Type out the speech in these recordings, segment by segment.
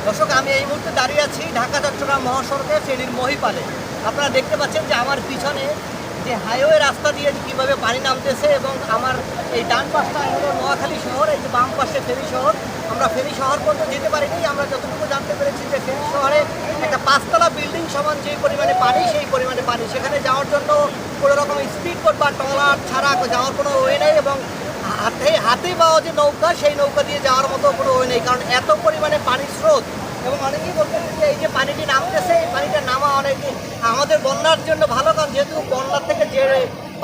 দর্শক, আমি এই মুহূর্তে দাঁড়িয়ে আছি ঢাকা চট্টগ্রাম মহাসড়কে ফেনীর মহিপালে। আপনারা দেখতে পাচ্ছেন যে আমার পিছনে যে হাইওয়ে রাস্তা দিয়ে কীভাবে পানি নামতেছে, এবং আমার এই ডান পাশটা হলো নোয়াখালী শহর, এই যে বাম পাশে ফেনী শহর। আমরা ফেনী শহর পর্যন্ত যেতে পারিনি। আমরা যতটুকু জানতে পেরেছি যে ফেনী শহরে একটা 5তলা বিল্ডিং সমান যে পরিমাণে পানি, সেই পরিমাণে পানি। সেখানে যাওয়ার জন্য কোনো রকম স্পিড বোট বা ট্রলার ছাড়া যাওয়ার কোনো ওয়ে নেই, এবং হাতে পাওয়া যে নৌকা, সেই নৌকা দিয়ে যাওয়ার মতো কোনো ওয়ে নেই, কারণ এত পরিমাণে পানির স্রোত। এবং অনেকেই বলতেছে যে এই যে পানিটি নামতেছে, এই পানিটা নামা অনেকে আমাদের বন্যার জন্য ভালো, কারণ যেহেতু বন্যার থেকে যে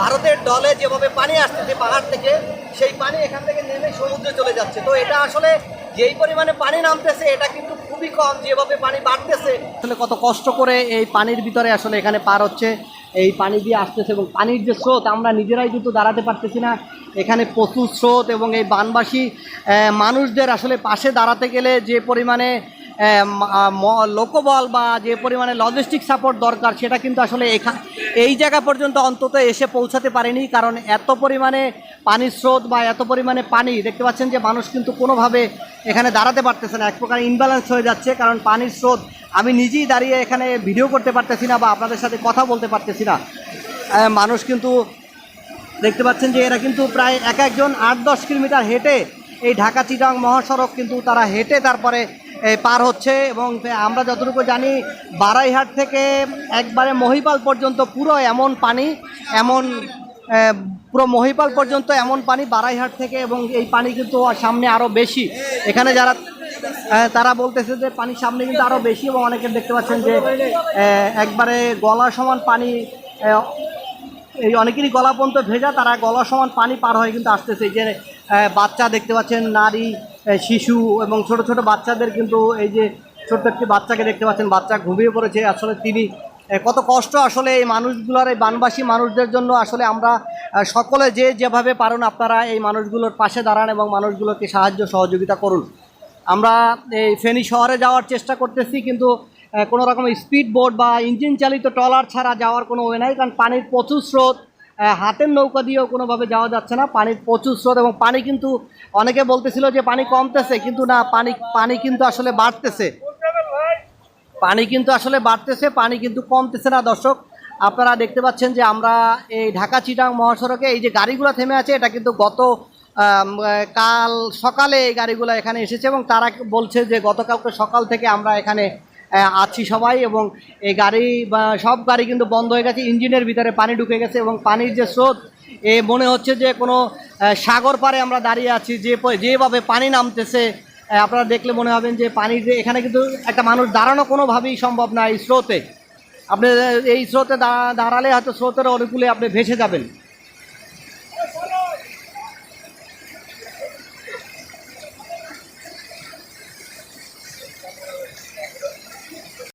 ভারতের ডলে যেভাবে পানি আসতেছে পাহাড় থেকে, সেই পানি এখান থেকে নেমে সমুদ্রে চলে যাচ্ছে। তো এটা আসলে যেই পরিমাণে পানি নামতেছে, এটা কিন্তু খুবই কম, যেভাবে পানি বাড়তেছে। আসলে কত কষ্ট করে এই পানির ভিতরে আসলে এখানে পার হচ্ছে, এই পানি দিয়ে আসতেছে, এবং পানির যে স্রোত আমরা নিজেরাই কিন্তু দাঁড়াতে পারতেছি না। এখানে প্রচুর স্রোত, এবং এই বানবাসী মানুষদের আসলে পাশে দাঁড়াতে গেলে যে পরিমাণে লোকবল বা যে পরিমাণে লজিস্টিক সাপোর্ট দরকার, সেটা কিন্তু আসলে এই জায়গা পর্যন্ত অন্তত এসে পৌঁছাতে পারেনি, কারণ এত পরিমাণে পানির স্রোত বা এত পরিমাণে পানি দেখতে পাচ্ছেন যে মানুষ কিন্তু কোনোভাবে এখানে দাঁড়াতে পারতেছে না। এক প্রকার ইনব্যালেন্স হয়ে যাচ্ছে, কারণ পানির স্রোত। আমি নিজেই দাঁড়িয়ে এখানে ভিডিও করতে পারতেছি না বা আপনাদের সাথে কথা বলতে পারতেছি না। মানুষ কিন্তু দেখতে পাচ্ছেন যে এরা কিন্তু প্রায় একজন 8-10 কিলোমিটার হেঁটে এই ঢাকা চিটাগাং মহাসড়ক কিন্তু তারা হেঁটে তারপরে পার হচ্ছে। এবং আমরা যতটুকু জানি বারাইহাট থেকে একবারে মহিপাল পর্যন্ত পুরো এমন পানি, পুরো মহিপাল পর্যন্ত এমন পানি বারাইহাট থেকে, এবং এই পানি কিন্তু সামনে আরও বেশি। এখানে যারা তারা বলতেছে যে পানি সামনে কিন্তু আরও বেশি, এবং অনেকে দেখতে পাচ্ছেন যে একবারে গলা সমান পানি, এই অনেকেরই গলা পর্যন্ত ভেজা, তারা গলা সমান পানি পার হয়ে কিন্তু আসতেছে। এই যে বাচ্চা দেখতে পাচ্ছেন, নারী, শিশু এবং ছোট ছোট বাচ্চাদের কিন্তু এই যে ছোট্ট একটি বাচ্চাকে দেখতে পাচ্ছেন, বাচ্চা ঘুমিয়ে পড়েছে। আসলে তিনি কত কষ্ট আসলে এই মানুষগুলোর, এই বানবাসী মানুষদের জন্য। আসলে আমরা সকলে যেভাবে পারেন আপনারা এই মানুষগুলোর পাশে দাঁড়ান এবং মানুষগুলোকে সাহায্য সহযোগিতা করুন। আমরা এই ফেনী শহরে যাওয়ার চেষ্টা করতেছি, কিন্তু কোনো রকম স্পিড বোট বা ইঞ্জিন চালিত ট্রলার ছাড়া যাওয়ার কোনো ওয়ে নাই, কারণ পানির প্রচুর স্রোত। হাতের নৌকা দিয়েও কোনোভাবে যাওয়া যাচ্ছে না, পানির প্রচুর স্রোত। এবং পানি কিন্তু অনেকে বলতেছিল যে পানি কমতেছে, কিন্তু না, পানি কিন্তু আসলে বাড়তেছে। পানি কিন্তু কমতেছে না। দর্শক, আপনারা দেখতে পাচ্ছেন যে আমরা এই ঢাকা চিটাগাং মহাসড়কে এই যে গাড়িগুলো থেমে আছে, এটা কিন্তু কাল সকালে এই গাড়িগুলো এখানে এসেছে, এবং তারা বলছে যে গতকালকে সকাল থেকে আমরা এখানে আছি সবাই, এবং এই গাড়ি বা সব গাড়ি কিন্তু বন্ধ হয়ে গেছে, ইঞ্জিনের ভিতরে পানি ঢুকে গেছে। এবং পানির যে স্রোত, মনে হচ্ছে যে কোনো সাগর পাড়ে আমরা দাঁড়িয়ে আছি, যেভাবে পানি নামতেছে। আপনারা দেখলে মনে হবেন যে পানির যে এখানে কিন্তু একটা মানুষ দাঁড়ানো কোনোভাবেই সম্ভব না এই স্রোতে। আপনি এই স্রোতে দাঁড়ালে হয়তো স্রোতের অনুকূলে আপনি ভেসে যাবেন।